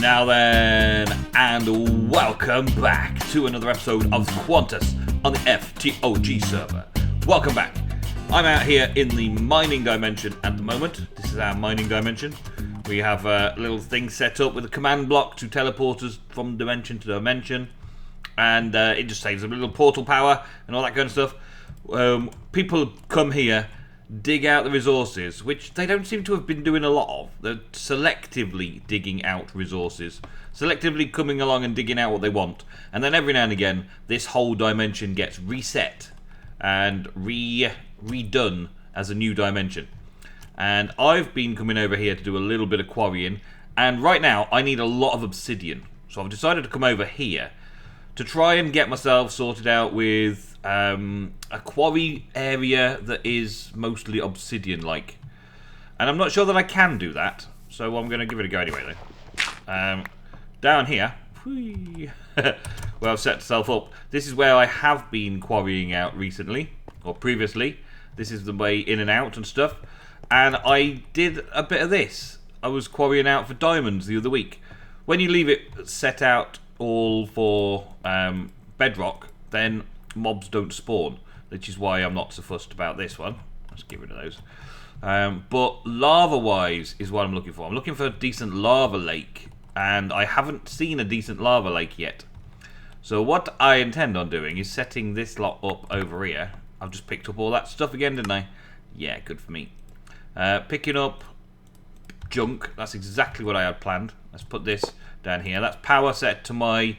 Now then, and welcome back to another episode of Quantus on the FTOG server. Welcome back. I'm out here in the mining dimension at the moment. This is our mining dimension. We have a little thing set up with a command block to teleport us from dimension to dimension. And it just saves a little portal power and all that kind of stuff. People come here, dig out the resources, which they don't seem to have been doing a lot of. They're selectively digging out resources, selectively coming along and digging out what they want, and then every now and again this whole dimension gets reset and redone as a new dimension. And I've been coming over here to do a little bit of quarrying, and right now I need a lot of obsidian, so I've decided to come over here to try and get myself sorted out with a quarry area that is mostly obsidian-like. And I'm not sure that I can do that, so I'm going to give it a go anyway, though. Down here, where I've set myself up, this is where I have been quarrying out recently, or previously. This is the way in and out and stuff. And I did a bit of this. I was quarrying out for diamonds the other week. When you leave it set out all for bedrock, then mobs don't spawn, which is why I'm not so fussed about this one. Let's get rid of those. But lava-wise is what I'm looking for. I'm looking for a decent lava lake, and I haven't seen a decent lava lake yet. So what I intend on doing is setting this lot up over here. I've just picked up all that stuff again, didn't I? Yeah, good for me. Picking up junk, that's exactly what I had planned. Let's put this down here. That's power set to my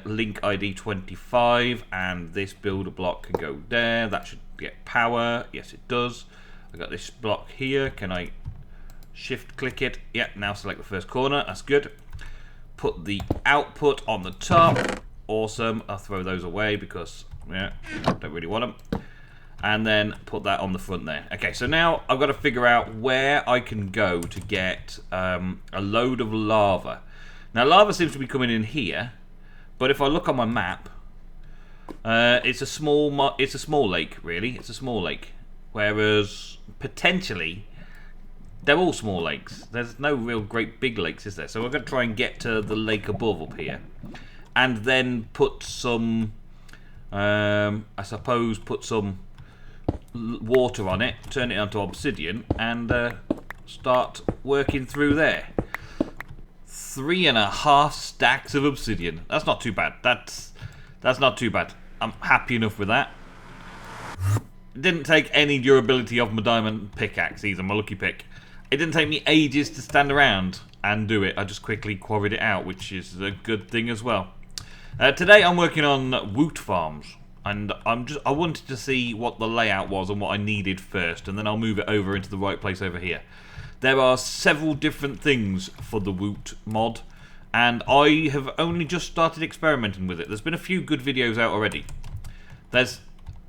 link E34, and this builder block can go there. That should get power. Yes, it does. I got this block here. Can I shift click it? Yeah, now select the first corner. That's good. Put the output on the top. Awesome. I'll throw those away because I don't really want them. And then put that on the front there. Okay, so now I've got to figure out where I can go to get a load of lava. Now lava seems to be coming in here. But if I look on my map, it's a small lake, really. It's a small lake. Whereas, potentially, they're all small lakes. There's no real great big lakes, is there? So we're going to try and get to the lake above up here. And then put some, I suppose, put some water on it, turn it onto obsidian, and start working through there. 3.5 stacks of obsidian. That's not too bad. That's not too bad. I'm happy enough with that. It didn't take any durability of my diamond pickaxe either, my lucky pick. It didn't take me ages to stand around and do it. I just quickly quarried it out, which is a good thing as well. Today I'm working on Woot farms, and I wanted to see what the layout was and what I needed first, and then I'll move it over into the right place over here. There are several different things for the Woot mod, and I have only just started experimenting with it. There's been a few good videos out already. There's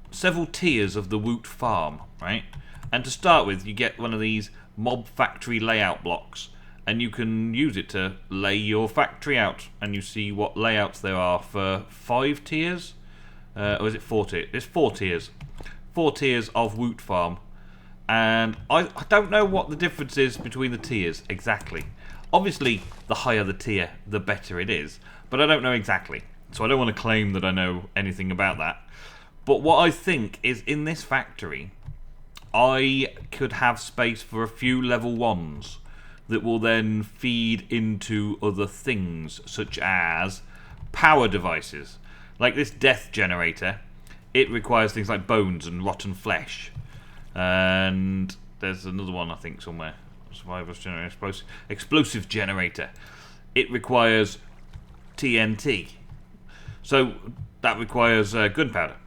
several tiers of the Woot farm, right? And to start with, you get one of these mob factory layout blocks, and you can use it to lay your factory out, and you see what layouts there are for 5 tiers? Or is it 4 tiers? It's 4 tiers. 4 tiers of Woot farm. And I don't know what the difference is between the tiers exactly. Obviously, the higher the tier, the better it is. But I don't know exactly. So I don't want to claim that I know anything about that. But what I think is in this factory, I could have space for a few level 1s that will then feed into other things, such as power devices. Like this death generator, it requires things like bones and rotten flesh. And there's another one, I think, somewhere. Survivors generator, explosive generator. It requires TNT. So that requires gunpowder.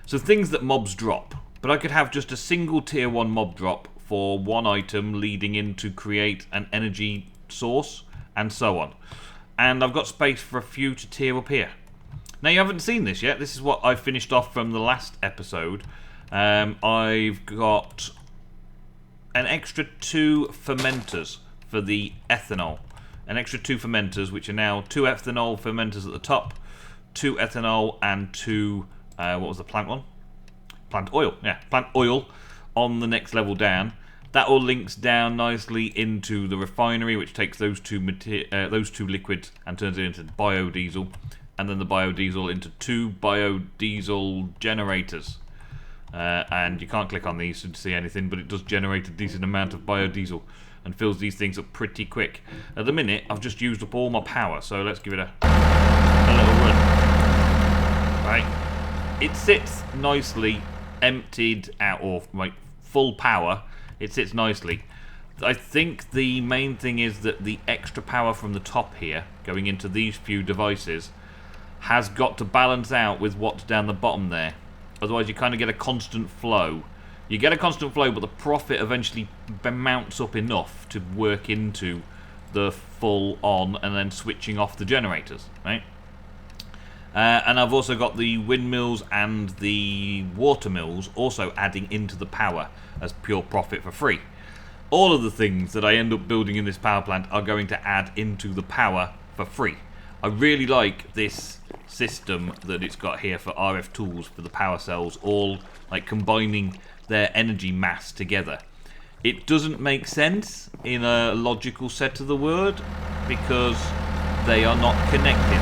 So things that mobs drop. But I could have just a single tier 1 mob drop for one item leading in to create an energy source, and so on. And I've got space for a few to tier up here. Now you haven't seen this yet. This is what I finished off from the last episode. I've got an extra 2 fermenters for the ethanol. An extra 2 fermenters, which are now 2 ethanol fermenters at the top, 2 ethanol, and 2, what was the plant one? Plant oil. Yeah, plant oil on the next level down. That all links down nicely into the refinery, which takes those two liquids and turns it into biodiesel, and then the biodiesel into 2 biodiesel generators. And you can't click on these to see anything, but it does generate a decent amount of biodiesel and fills these things up pretty quick. At the minute, I've just used up all my power, so let's give it a little run. Right, it sits nicely emptied out, or like full power. It sits nicely. I think the main thing is that the extra power from the top here, going into these few devices, has got to balance out with what's down the bottom there. Otherwise you kind of get a constant flow. You get a constant flow, but the profit eventually mounts up enough to work into the full on and then switching off the generators, right? And I've also got the windmills and the water mills also adding into the power as pure profit for free. All of the things that I end up building in this power plant are going to add into the power for free. I really like this system that it's got here for RF tools for the power cells, all like combining their energy mass together. It doesn't make sense in a logical set of the word because they are not connected.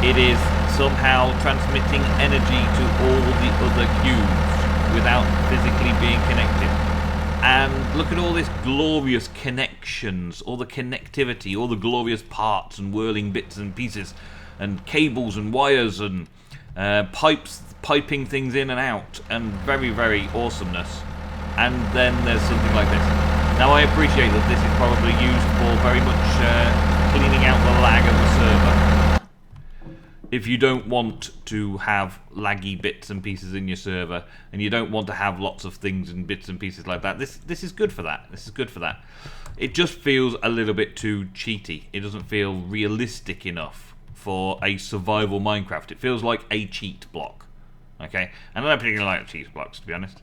It is somehow transmitting energy to all the other cubes without physically being connected. And look at all this glorious connections, all the connectivity, all the glorious parts and whirling bits and pieces and cables and wires and pipes piping things in and out, and very, very awesomeness. And then there's something like this. Now I appreciate that this is probably used for very much cleaning out the lag of the server. If you don't want to have laggy bits and pieces in your server, and you don't want to have lots of things and bits and pieces like that, this is good for that. This is good for that. It just feels a little bit too cheaty. It doesn't feel realistic enough for a survival Minecraft. It feels like a cheat block. Okay? And I don't particularly like cheat blocks, to be honest.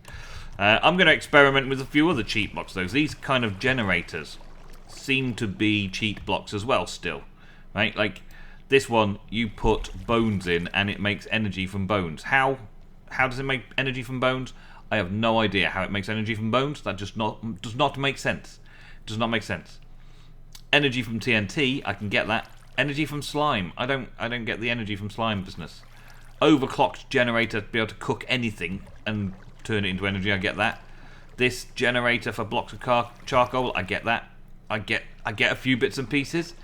I'm going to experiment with a few other cheat blocks, though. These kind of generators seem to be cheat blocks as well still. Right? Like, this one, you put bones in and it makes energy from bones. How does it make energy from bones? I have no idea how it makes energy from bones. That just does not make sense. It does not make sense. Energy from TNT, I can get that. Energy from slime, I don't get the energy from slime business. Overclocked generator to be able to cook anything and turn it into energy, I get that. This generator for blocks of charcoal, I get that. I get a few bits and pieces.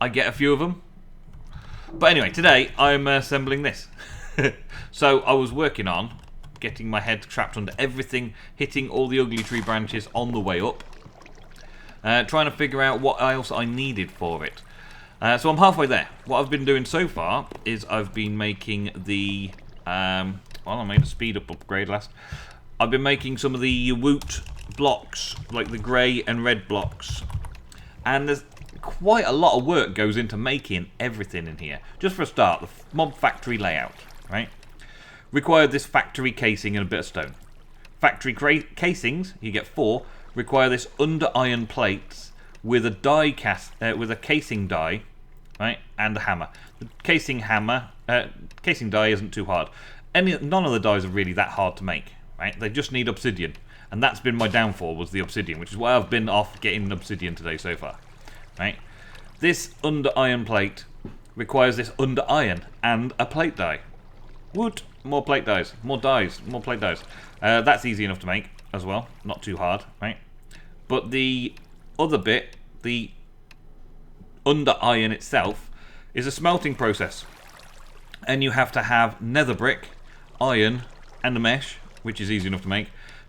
I get a few of them. But anyway, today I'm assembling this. So I was working on getting my head trapped under everything, hitting all the ugly tree branches on the way up, trying to figure out what else I needed for it. So I'm halfway there. What I've been doing so far is I've been making the... well, I made a speed up upgrade last. I've been making some of the Woot blocks, like the grey and red blocks. And there's quite a lot of work goes into making everything in here. Just for a start, the mob factory layout, right? Required this factory casing and a bit of stone. Factory casings, you get 4, require this under iron plates with a die with a casing die, right, and a hammer. The casing die isn't too hard. None of the dies are really that hard to make, right? They just need obsidian, and that's been my downfall, was the obsidian, which is why I've been off getting obsidian today so far. Right? This under iron plate requires this under iron and a plate die. Woot! More plate dies. More dies. More plate dies. That's easy enough to make as well. Not too hard, right? But the other bit, the under iron itself, is a smelting process. And you have to have nether brick, iron, and a mesh, which is easy enough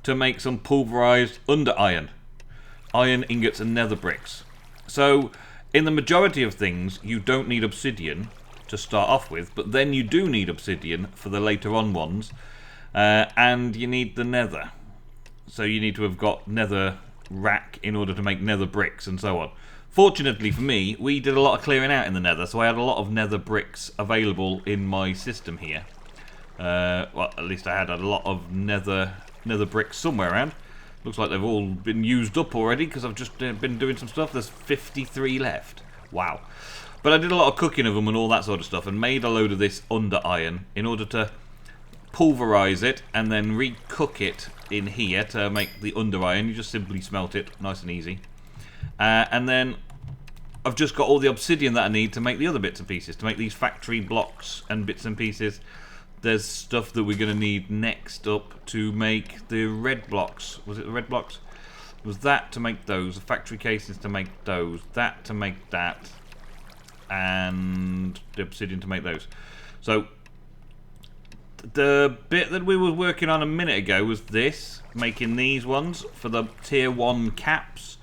to make some pulverized under iron. Iron ingots and nether bricks. So, in the majority of things, you don't need obsidian to start off with, but then you do need obsidian for the later on ones, and you need the nether. So you need to have got nether rack in order to make nether bricks and so on. Fortunately for me, we did a lot of clearing out in the nether, so I had a lot of nether bricks available in my system here. Well, at least I had a lot of nether bricks somewhere around. Looks like they've all been used up already because I've just been doing some stuff. There's 53 left. Wow. But I did a lot of cooking of them and all that sort of stuff and made a load of this under iron in order to pulverize it and then recook it in here to make the under iron. You just simply smelt it, nice and easy. And then I've just got all the obsidian that I need to make the other bits and pieces, to make these factory blocks and bits and pieces. There's stuff that we're going to need next up to make the red blocks. Was it the red blocks? Was that to make those? The factory cases to make those. That to make that. And the obsidian to make those. So the bit that we were working on a minute ago was this, making these ones for the tier 1 caps,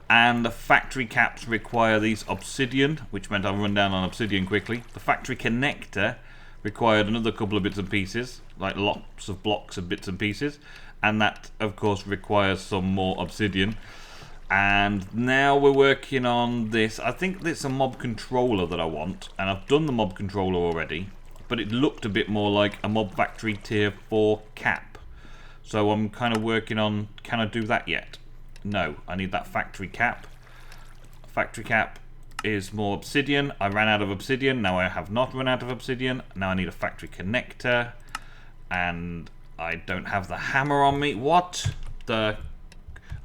and the factory caps require these obsidian, which meant I'll run down on obsidian quickly. The factory connector required another couple of bits and pieces, like lots of blocks of bits and pieces, and that of course requires some more obsidian. And now we're working on this. I think it's a mob controller that I want, and I've done the mob controller already, but it looked a bit more like a mob factory tier 4 cap. So I'm kind of working on, can I do that yet? No, I need that factory cap. Factory cap is more obsidian. I ran out of obsidian, now I have not run out of obsidian. Now I need a factory connector, and I don't have the hammer on me. What the...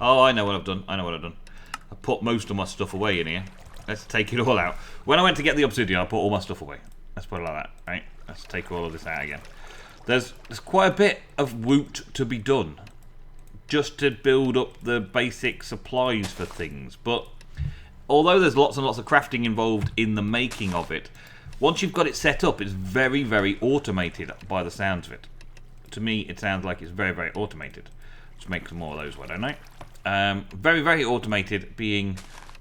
Oh, I know what I've done. I put most of my stuff away in here. Let's take it all out. When I went to get the obsidian, I put all my stuff away. Let's put it like that, right? Let's take all of this out again. There's quite a bit of Woot to be done, just to build up the basic supplies for things. But although there's lots and lots of crafting involved in the making of it, once you've got it set up, it's very, very automated by the sounds of it. To me, it sounds like it's very, very automated. Let's make some more of those, why don't I? Very, very automated being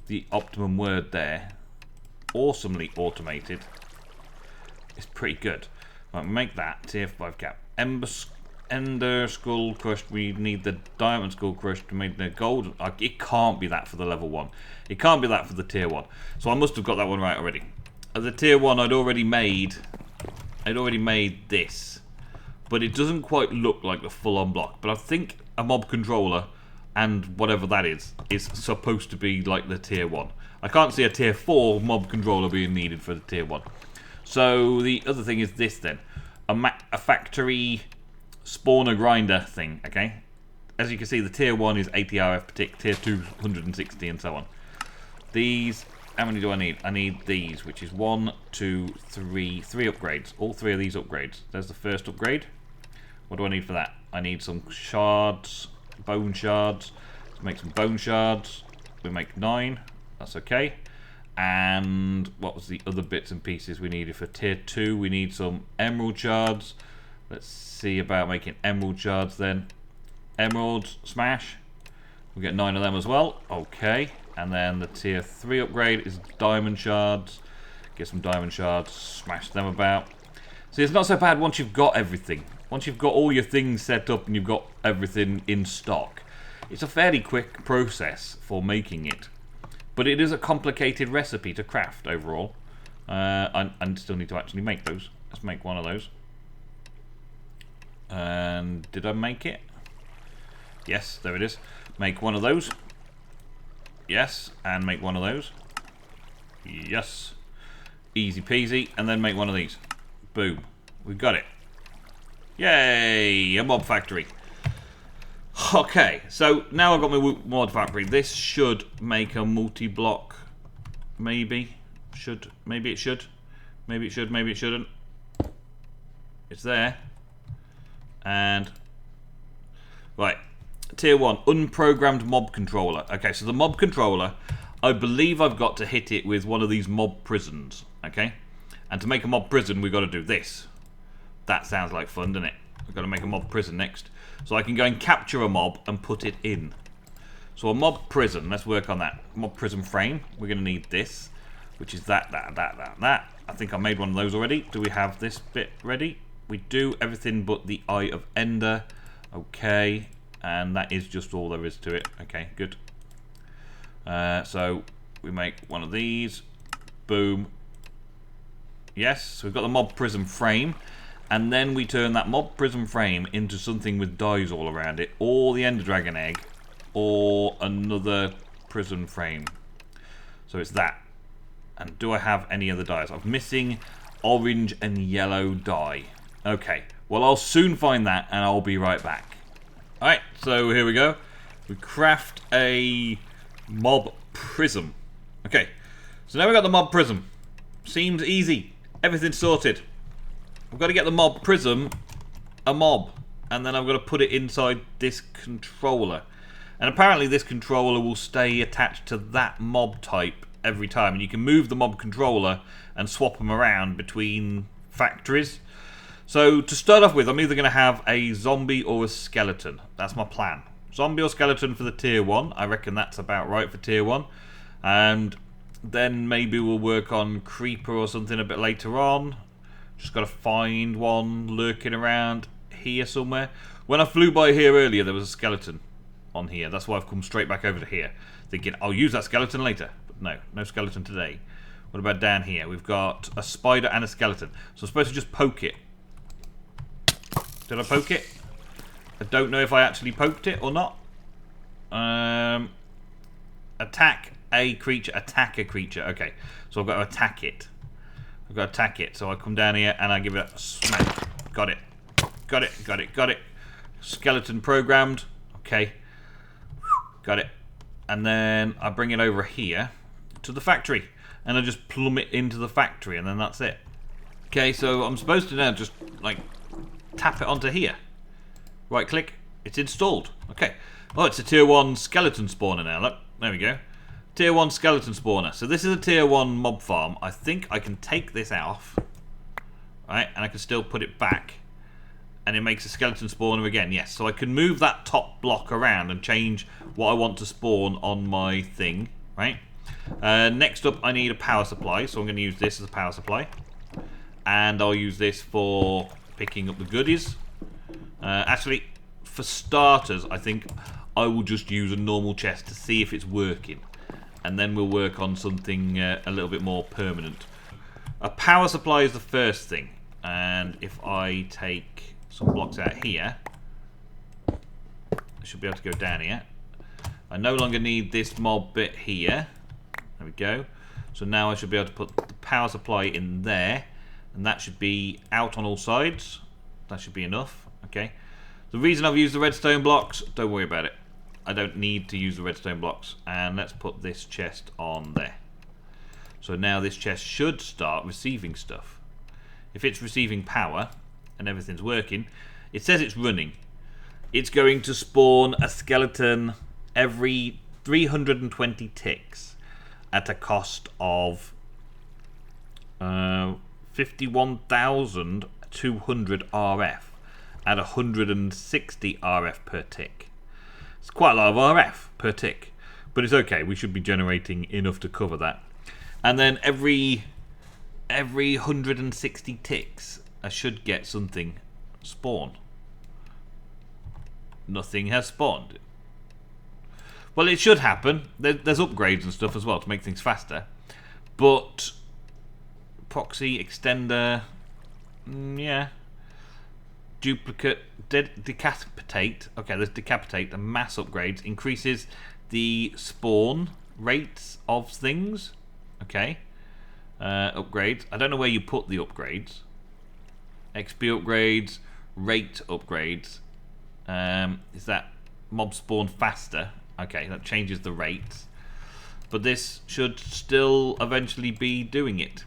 the optimum word there. Awesomely automated. It's pretty good. Right, make that tier 5 cap. Ender skull crushed. We need the diamond skull crushed to make the gold. It can't be that for the level 1. It can't be that for the tier 1. So I must have got that one right already. The tier 1 I'd already made this, but it doesn't quite look like the full-on block. But I think a mob controller and whatever that is supposed to be like the tier 1. I can't see a tier 4 mob controller being needed for the tier 1. So the other thing is this then. A factory spawner grinder thing, okay? As you can see, the tier 1 is 80 RF per tick, tier 2 160 and so on. These, how many do I need? I need these, which is 1, 2, 3 upgrades. All 3 of these upgrades. There's the first upgrade. What do I need for that? I need some shards, bone shards. Let's make some bone shards. We make 9. That's okay. And what was the other bits and pieces we needed for tier 2? We need some emerald shards. Let's see about making emerald shards then. Emeralds, smash. We get 9 of them as well. Okay. And then the tier 3 upgrade is diamond shards. Get some diamond shards, smash them about. See, it's not so bad once you've got everything. Once you've got all your things set up and you've got everything in stock. It's a fairly quick process for making it. But it is a complicated recipe to craft overall. I still need to actually make those. Let's make one of those. And did I make it? Yes, there it is. Make one of those. Yes, and make one of those. Yes. Easy peasy. And then make one of these. Boom. We've got it. Yay! A mob factory. Okay, so now I've got my mod factory. This should make a multi-block. Maybe. Should. Maybe it should. Maybe it should. Maybe it shouldn't. It's there. And right, tier 1 unprogrammed mob controller. Okay, so the mob controller, I believe I've got to hit it with one of these mob prisons. Okay, and to make a mob prison we've got to do this. That sounds like fun, doesn't it? We've got to make a mob prison next, so I can go and capture a mob and put it in. So a mob prison, let's work on that. Mob prison frame, we're going to need this, which is that. I think I made one of those already. Do we have this bit ready? We do. Everything but the Eye of Ender. Okay, and that is just all there is to it. Okay, good. So we make one of these. Boom. Yes, so we've got the mob prison frame, and then we turn that mob prison frame into something with dies all around it, or the Ender Dragon egg, or another prison frame. So it's that. And do I have any other dies? I'm missing orange and yellow dye. Okay, Well, I'll soon find that, and I'll be right back. Alright, so here we go. We craft a mob prism. Okay, so now we've got the mob prism. Seems easy. Everything's sorted. I've got to get the mob prism a mob, and then I've got to put it inside this controller. And apparently this controller will stay attached to that mob type every time. And you can move the mob controller and swap them around between factories. So to start off with, I'm either going to have a zombie or a skeleton. That's my plan. Zombie or skeleton for the tier 1. I reckon that's about right for tier 1. And then maybe we'll work on creeper or something a bit later on. Just got to find one lurking around here somewhere. When I flew by here earlier, there was a skeleton on here. That's why I've come straight back over to here, thinking I'll use that skeleton later. But no, no skeleton today. What about down here? We've got a spider and a skeleton. So I'm supposed to just poke it. Did I poke it? I don't know if I actually poked it or not. Attack a creature. Attack a creature. Okay, so I've got to attack it. I've got to attack it. So I come down here and I give it a smack. Got it. Got it. Got it. Got it. Skeleton programmed. Okay. Got it. And then I bring it over here to the factory. And I just plumb it into the factory and then that's it. Okay, so I'm supposed to now just, like, tap it onto here. Right click. It's installed. Okay. Oh, it's a tier 1 skeleton spawner now. Look. There we go. Tier 1 skeleton spawner. So this is a tier 1 mob farm. I think I can take this off. Right. And I can still put it back. And it makes a skeleton spawner again. Yes. So I can move that top block around and change what I want to spawn on my thing. Right. Next up, I need a power supply. So I'm going to use this as a power supply. And I'll use this for picking up the goodies. Actually, for starters, I think I will just use a normal chest to see if it's working. And then we'll work on something a little bit more permanent. A power supply is the first thing. And if I take some blocks out here, I should be able to go down here. I no longer need this mob bit here. There we go. So now I should be able to put the power supply in there. And that should be out on all sides. That should be enough. Okay. The reason I've used the redstone blocks, don't worry about it. I don't need to use the redstone blocks. And let's put this chest on there. So now this chest should start receiving stuff. If it's receiving power and everything's working, it says it's running. It's going to spawn a skeleton every 320 ticks at a cost of 51,200 RF at 160 RF per tick. It's quite a lot of RF per tick, but it's okay. We should be generating enough to cover that. And then every 160 ticks, I should get something spawn. Nothing has spawned. Well, it should happen. There's upgrades and stuff as well to make things faster. But proxy, extender, yeah. Duplicate, decapitate. Okay, there's decapitate. The mass upgrades increases the spawn rates of things. Okay. Upgrades. I don't know where you put the upgrades. XP upgrades, rate upgrades. Is that mob spawn faster? Okay, that changes the rates. But this should still eventually be doing it.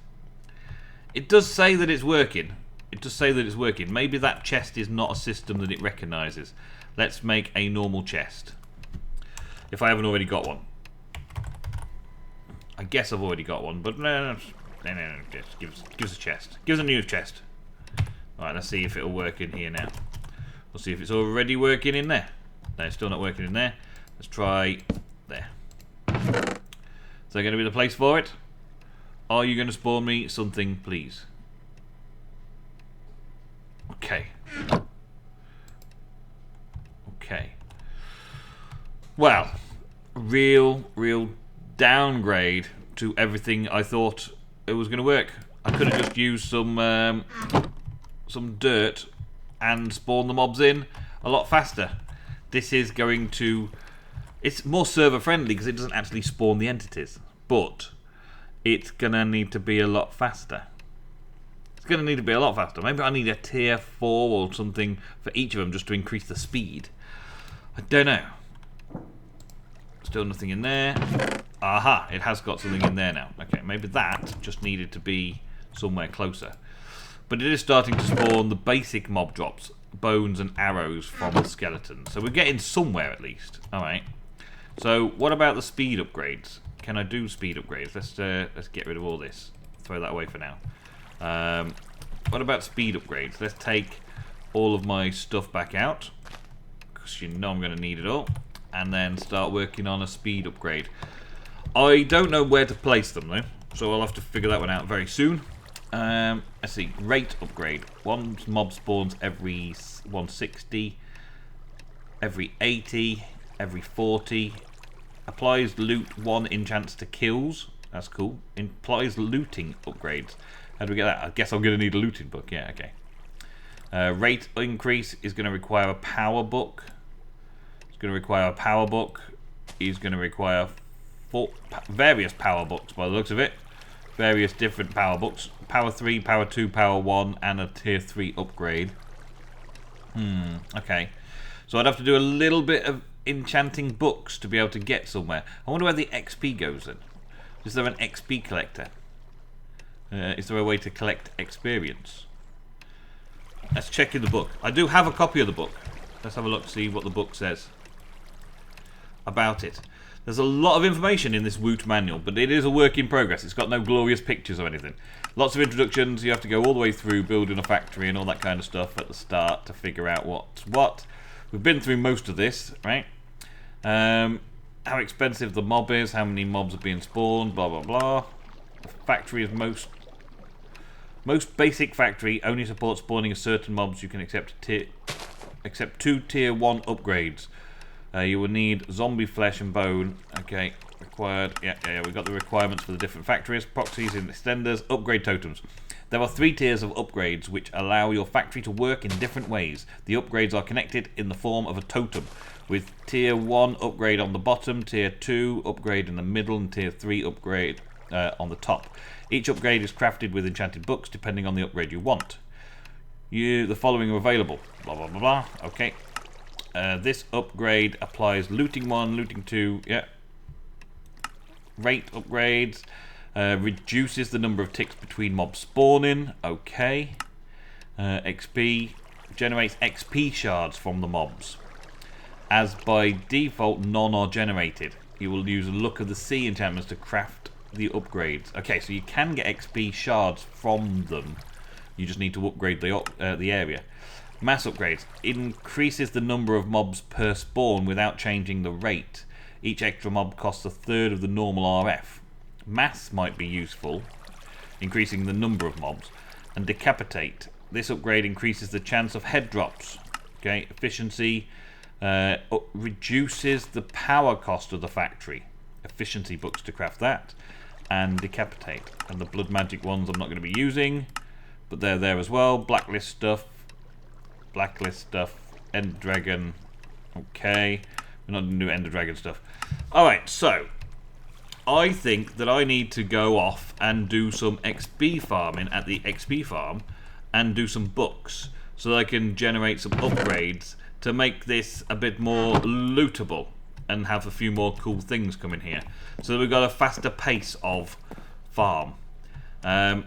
It does say that it's working. It does say that it's working. Maybe that chest is not a system that it recognises. Let's make a normal chest. If I haven't already got one. I guess I've already got one, but no, just give us a chest. Give us a new chest. Alright, let's see if it'll work in here now. We'll see if it's already working in there. No, it's still not working in there. Let's try there. Is that going to be the place for it? Are you going to spawn me something, please? Okay. Okay. Well, real downgrade to everything I thought it was going to work. I could have just used some dirt and spawn the mobs in a lot faster. This is going to... It's more server friendly because it doesn't actually spawn the entities. But it's going to need to be a lot faster. It's going to need to be a lot faster. Maybe I need a tier 4 or something for each of them just to increase the speed. I don't know. Still nothing in there. Aha, it has got something in there now. Okay, maybe that just needed to be somewhere closer. But it is starting to spawn the basic mob drops, bones and arrows from the skeletons. So we're getting somewhere at least. Alright. So what about the speed upgrades? Can I do speed upgrades? Let's get rid of all this. Throw that away for now. What about speed upgrades? Let's take all of my stuff back out, because you know I'm going to need it all, and then start working on a speed upgrade. I don't know where to place them though, so I'll have to figure that one out very soon. Let's see, rate upgrade. One mob spawns every 160, every 80, every 40. Applies loot 1 enchants to kills. That's cool. Implies looting upgrades. How do we get that? I guess I'm going to need a looting book. Yeah, okay. Rate increase is going to require a power book. It's going to require a power book. He's going to require various power books by the looks of it. Various different power books. Power 3, Power 2, Power 1, and a Tier 3 upgrade. Okay. So I'd have to do a little bit of enchanting books to be able to get somewhere. I wonder where the XP goes then. Is there an XP collector? Is there a way to collect experience? Let's check in the book. I do have a copy of the book. Let's have a look, see what the book says about it. There's a lot of information in this Woot manual, but it is a work in progress. It's got no glorious pictures or anything. Lots of introductions. You have to go all the way through building a factory and all that kind of stuff at the start to figure out what's what. We've been through most of this, right? How expensive the mob is, how many mobs are being spawned, blah blah blah. The factory is most basic factory only supports spawning of certain mobs. You can accept 2 tier 1 upgrades. You will need zombie flesh and bone. Okay, required. Yeah, we've got the requirements for the different factories. Proxies and extenders, upgrade totems. There are 3 tiers of upgrades which allow your factory to work in different ways. The upgrades are connected in the form of a totem, with tier 1 upgrade on the bottom, tier 2 upgrade in the middle, and tier 3 upgrade on the top. Each upgrade is crafted with enchanted books depending on the upgrade you want. The following are available. Blah blah blah blah. Okay. This upgrade applies looting 1, looting 2. Yeah. Rate upgrades. Reduces the number of ticks between mobs spawning. Okay. XP. Generates XP shards from the mobs. As by default none are generated. You will use a Look of the Sea enchantments to craft the upgrades. Okay, so you can get XP shards from them. You just need to upgrade the area. Mass upgrades. Increases the number of mobs per spawn without changing the rate. Each extra mob costs 1/3 of the normal RF. Mass might be useful, increasing the number of mobs. And Decapitate. This upgrade increases the chance of head drops. Okay, efficiency. Reduces the power cost of the factory. Efficiency books to craft that. And Decapitate. And the blood magic ones I'm not going to be using, but they're there as well. Blacklist stuff. Ender Dragon. Okay. We're not going to do Ender Dragon stuff. Alright, so I think that I need to go off and do some XP farming at the XP farm and do some books so that I can generate some upgrades to make this a bit more lootable and have a few more cool things come in here. So we've got a faster pace of farm. I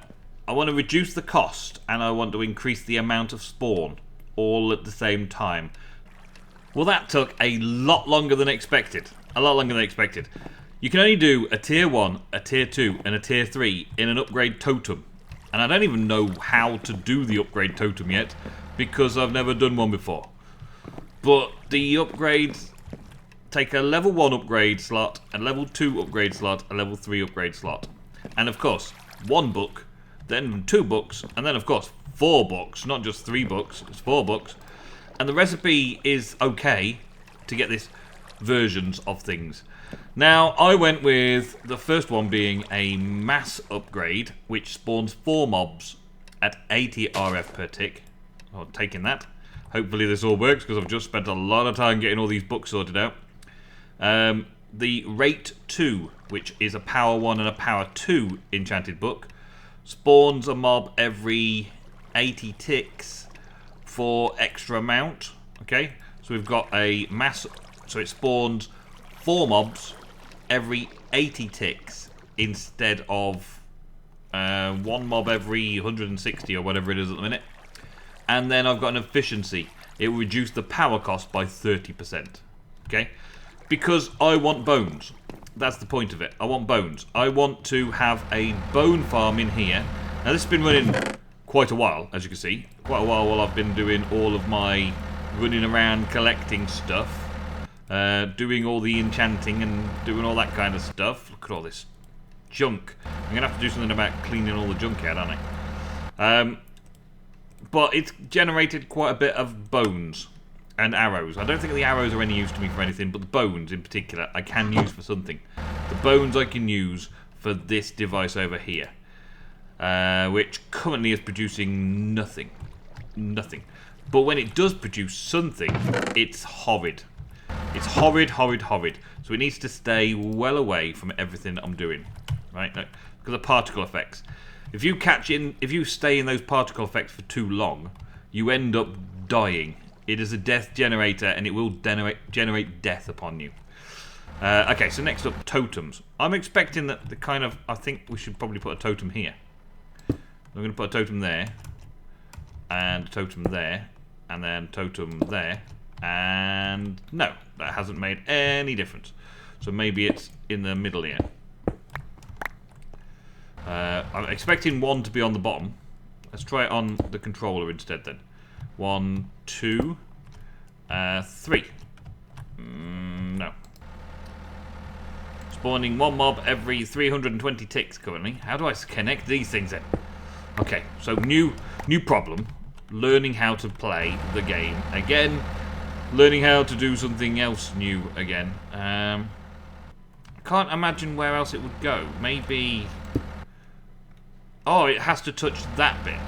want to reduce the cost and I want to increase the amount of spawn all at the same time. Well, that took a lot longer than expected. You can only do a tier 1, a tier 2 and a tier 3 in an upgrade totem. And I don't even know how to do the upgrade totem yet because I've never done one before. But the upgrades take a level 1 upgrade slot, a level 2 upgrade slot, a level 3 upgrade slot. And of course, 1 book, then 2 books, and then of course 4 books, not just 3 books, it's 4 books. And the recipe is okay to get this versions of things. Now, I went with the first one being a mass upgrade, which spawns 4 mobs at 80 RF per tick. I'm taking that. Hopefully this all works, because I've just spent a lot of time getting all these books sorted out. The Rate 2, which is a Power 1 and a Power 2 enchanted book, spawns a mob every 80 ticks for extra amount. Okay, so we've got a mass, so it spawns 4 mobs every 80 ticks instead of 1 mob every 160 or whatever it is at the minute. And then I've got an efficiency. It will reduce the power cost by 30%. Okay, because I want bones. That's the point of it. I want bones. I want to have a bone farm in here. Now this has been running quite a while, as you can see. Quite a while I've been doing all of my running around collecting stuff. Doing all the enchanting and doing all that kind of stuff. Look at all this junk. I'm going to have to do something about cleaning all the junk out, aren't I? But it's generated quite a bit of bones and arrows. I don't think the arrows are any use to me for anything, but the bones in particular I can use for something. The bones I can use for this device over here, which currently is producing nothing. Nothing. But when it does produce something, it's horrid. It's horrid, horrid, horrid. So it needs to stay well away from everything that I'm doing. Right? Because of particle effects. If you stay in those particle effects for too long, you end up dying. It is a death generator, and it will generate death upon you. Okay, so next up, totems. I'm expecting that I think we should probably put a totem here. I'm going to put a totem there, and a totem there, and then totem there, and no, that hasn't made any difference. So maybe it's in the middle here. I'm expecting 1 to be on the bottom. Let's try it on the controller instead then. 1, 2, 3. No. Spawning 1 mob every 320 ticks currently. How do I connect these things in? Okay, so new problem. Learning how to play the game again. Learning how to do something else new again. Can't imagine where else it would go. Maybe... Oh, it has to touch that bit.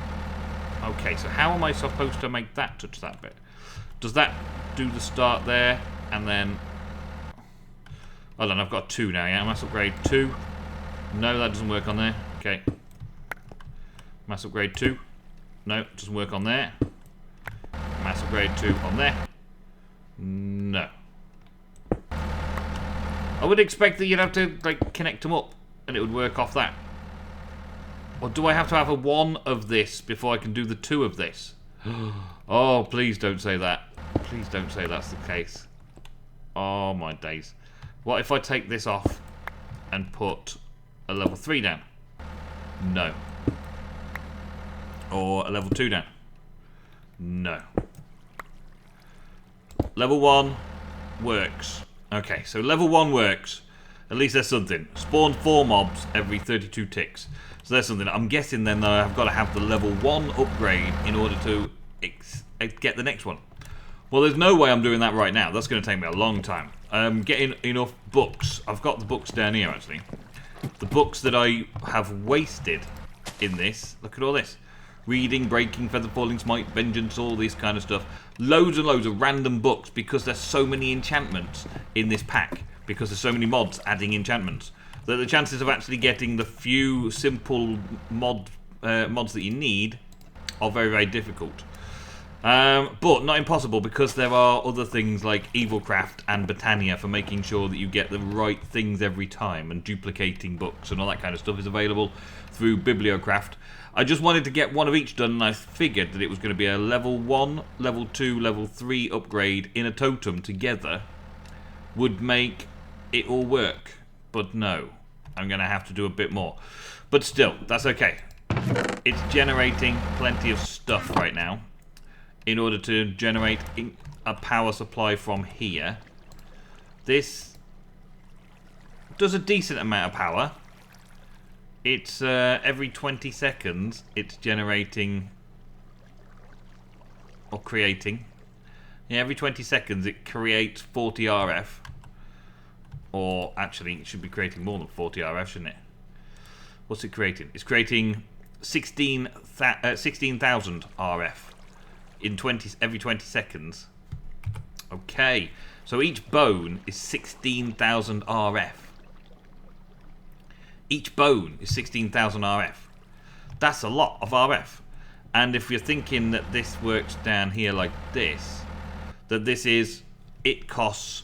Okay, so how am I supposed to make that touch that bit? Does that do the start there, and then... Hold on, I've got 2 now, yeah? Mass upgrade 2. No, that doesn't work on there. Okay. Mass upgrade 2. No, it doesn't work on there. Mass upgrade 2 on there. No. I would expect that you'd have to, like, connect them up, and it would work off that. Or do I have to have a 1 of this before I can do the 2 of this? Oh, please don't say that. Please don't say that's the case. Oh, my days. What if I take this off and put a level 3 down? No. Or a level 2 down? No. Level 1 works. Okay, so level 1 works. At least there's something. Spawn 4 mobs every 32 ticks. So there's something. I'm guessing then though I've got to have the level 1 upgrade in order to get the next one. Well, there's no way I'm doing that right now. That's going to take me a long time. Getting enough books. I've got the books down here actually. The books that I have wasted in this. Look at all this. Reading, breaking, feather falling, smite, vengeance, all this kind of stuff. Loads and loads of random books because there's so many enchantments in this pack. Because there's so many mods adding enchantments. That the chances of actually getting the few simple mods that you need are very, very difficult. But not impossible because there are other things like Evilcraft and Botania for making sure that you get the right things every time, and duplicating books and all that kind of stuff is available through Bibliocraft. I just wanted to get 1 of each done, and I figured that it was going to be a level 1, level 2, level 3 upgrade in a totem together would make it all work. But no, I'm going to have to do a bit more. But still, that's okay. It's generating plenty of stuff right now in order to generate a power supply from here. This does a decent amount of power. It's every 20 seconds it's generating or creating. Yeah, every 20 seconds it creates 40 RF. Or actually, it should be creating more than 40 RF, shouldn't it? What's it creating? It's creating 16,000 RF in every 20 seconds. Okay, so each bone is 16,000 RF. Each bone is 16,000 RF. That's a lot of RF. And if you're thinking that this works down here like this, that this is, it costs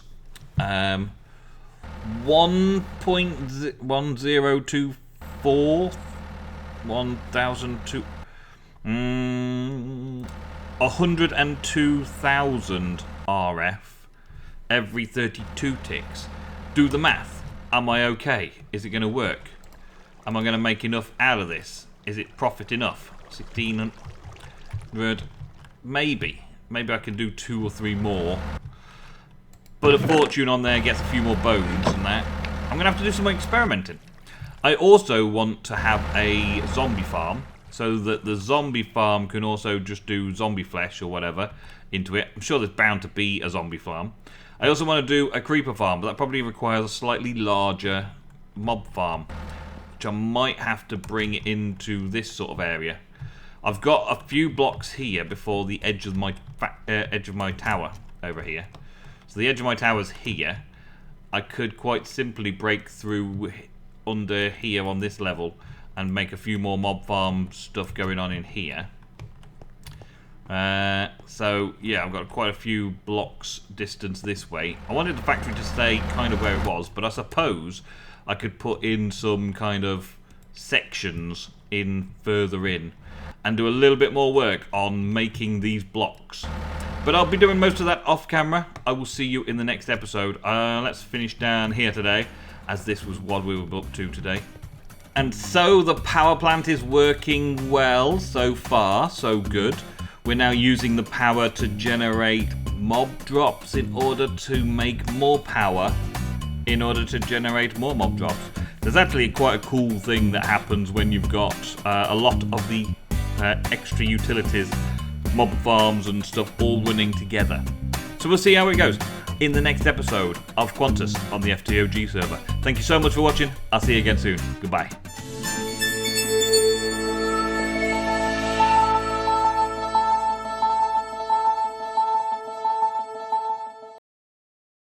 1.1024 102,000 RF every 32 ticks. Do the math. Am I okay? Is it going to work? Am I going to make enough out of this? Is it profit enough? 1,600. Maybe I can do 2 or 3 more. But a fortune on there gets a few more bones and that. I'm going to have to do some experimenting. I also want to have a zombie farm, so that the zombie farm can also just do zombie flesh or whatever into it. I'm sure there's bound to be a zombie farm. I also want to do a creeper farm, but that probably requires a slightly larger mob farm, which I might have to bring into this sort of area. I've got a few blocks here before the edge of my tower over here. So the edge of my tower's here. I could quite simply break through under here on this level and make a few more mob farm stuff going on in here. So yeah, I've got quite a few blocks distance this way. I wanted the factory to stay kind of where it was, but I suppose I could put in some kind of sections in further in and do a little bit more work on making these blocks. But I'll be doing most of that off camera. I will see you in the next episode. Let's finish down here today, as this was what we were up to today. And so the power plant is working well so far, so good. We're now using the power to generate mob drops in order to make more power, in order to generate more mob drops. There's actually quite a cool thing that happens when you've got a lot of the extra utilities, mob farms and stuff all running together. So we'll see how it goes in the next episode of Quantus on the FTOG server. Thank you so much for watching. I'll see you again soon. Goodbye.